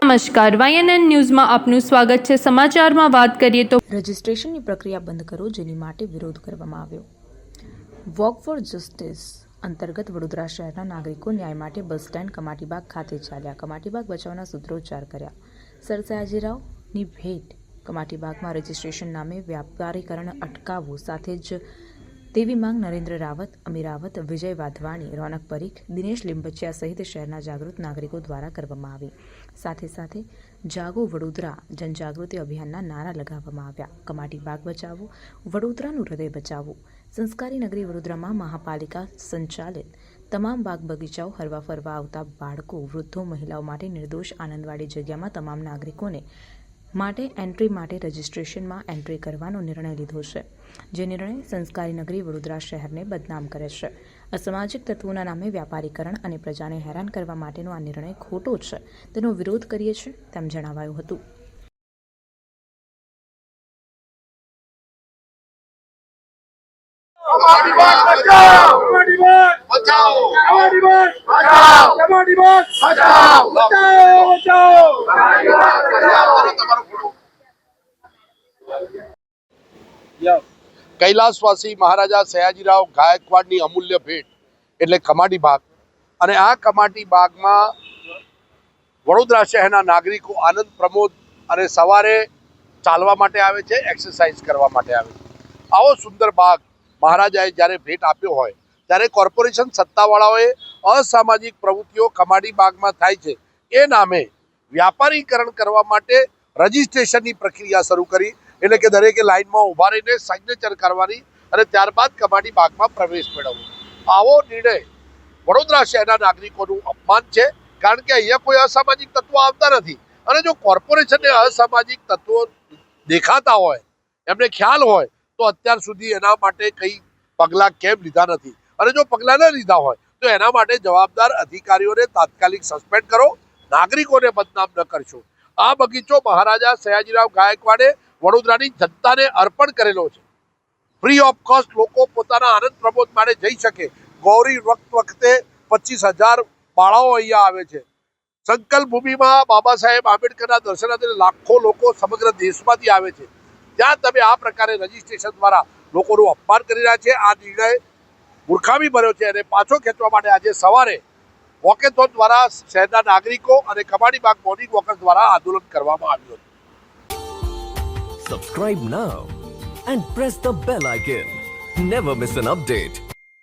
નમસ્કાર, YNN ન્યૂઝમાં આપનું સ્વાગત છે। સમાચારમાં વાત કરીએ તો રજિસ્ટ્રેશનની પ્રક્રિયા બંધ કરો, જેની માટે વિરોધ કરવામાં આવ્યો। વોક ફોર જસ્ટિસ અંતર્ગત વડોદરા શહેરના નાગરિકો ન્યાય માટે બસ સ્ટેન્ડ કમાટીબાગ ખાતે ચાલ્યા। કમાટીબાગ બચાવના સૂત્રોચ્ચાર કર્યા। સર સયાજીરાવની ભેટ કમાટીબાગમાં રજિસ્ટ્રેશન નામે વ્યાપારીકરણ અટકાવવું સાથે જ તેવી માંગ નરેન્દ્ર રાવત, અમી રાવત, વિજય વાધવાણી, રોનક પરીખ, દિનેશ લીંબચિયા સહિત શહેરના જાગૃત નાગરિકો દ્વારા કરવામાં આવી। સાથે સાથે જાગો વડોદરા જનજાગૃતિ અભિયાનના નારા લગાવવામાં આવ્યા। કમાટીબાગ બચાવો, વડોદરાનું હૃદય બચાવો। સંસ્કારી નગરી વડોદરામાં મહાપાલિકા સંચાલિત તમામ બાગ બગીચાઓ હરવા ફરવા આવતા બાળકો, વૃદ્ધો, મહિલાઓ માટે નિર્દોષ આનંદવાળી જગ્યામાં તમામ નાગરિકોને માટે એન્ટ્રી માટે રજિસ્ટ્રેશનમાં એન્ટ્રી કરવાનો નિર્ણય લીધો છે, જે નિર્ણય સંસ્કારી નગરી વડોદરા શહેરને બદનામ કરે છે। અસામાજિક તત્વોના નામે વ્યાપારીકરણ અને પ્રજાને હેરાન કરવા માટેનો આ નિર્ણય ખોટો છે, તેનો વિરોધ કરીએ છીએ તેમ જણાવાયું હતું। કૈલાસવાસી મહારાજા સયાજીરાવ ગાયકવાડની અમૂલ્ય ભેટ એટલે કમાટીબાગ, અને આ કમાટીબાગમાં વડોદરા શહેરના નાગરિકો આનંદ પ્રમોદ અને સવારે ચાલવા માટે આવે છે, એક્સરસાઇઝ કરવા માટે આવે છે। આવો સુંદર બાગ મહારાજાએ જ્યારે ભેટ આપ્યો હોય ત્યારે કોર્પોરેશન સત્તાવાળાઓએ અસામાજિક પ્રવૃત્તિઓ કમાટીબાગમાં થાય છે એ નામે વ્યાપારીકરણ કરવા માટે રજિસ્ટ્રેશનની પ્રક્રિયા શરૂ કરી, એટલે કે દરેકે લાઇનમાં ઊભા રહીને સિગ્નેચર કરવાની અને ત્યારબાદ કમાટીબાગમાં પ્રવેશ મેળવવો। આવો નિર્ણય વડોદરા શહેરના નાગરિકોનું અપમાન છે, કારણ કે અહીંયા કોઈ અસામાજિક તત્વો આવતા નથી, અને જો કોર્પોરેશનને અસામાજિક તત્વો દેખાતા હોય, એમને ખ્યાલ હોય, તો અત્યાર સુધી એના માટે કંઈ પગલાં કેમ લીધા નથી, અને જો પગલાં ન લીધા હોય તો એના માટે જવાબદાર અધિકારીઓને તાત્કાલિક સસ્પેન્ડ કરો, નાગરિકોને બદનામ ન કરશો। આ બગીચો મહારાજા સયાજીરાવ ગાયકવાડે વડોદરાની જનતાને અર્પણ કરેલો છે। ફ્રી ઓફ કોસ્ટ લોકો પોતાના આનંદ પ્રમોદ માટે જઈ શકે। ગૌરી વખતે 25,000 બાળાઓ અહીંયા આવે છે। સંકલ્પ ભૂમિમાં બાબા સાહેબ આંબેડકરના દર્શનાર્થે લાખો લોકો સમગ્ર દેશમાંથી આવે છે। ત્યાં તમે આ પ્રકારે રજિસ્ટ્રેશન દ્વારા લોકોનું અપમાન કરી રહ્યા છે। આ નિર્ણય મૂર્ખામી ભર્યો છે, અને પાછો ખેંચવા માટે આજે સવારે વોકેથોન દ્વારા શહેરના નાગરિકો અને કમાટીબાગ મોર્નિંગ વોકર્સ દ્વારા આંદોલન કરવામાં આવ્યું હતું। Subscribe now and press the bell icon. Never miss an update.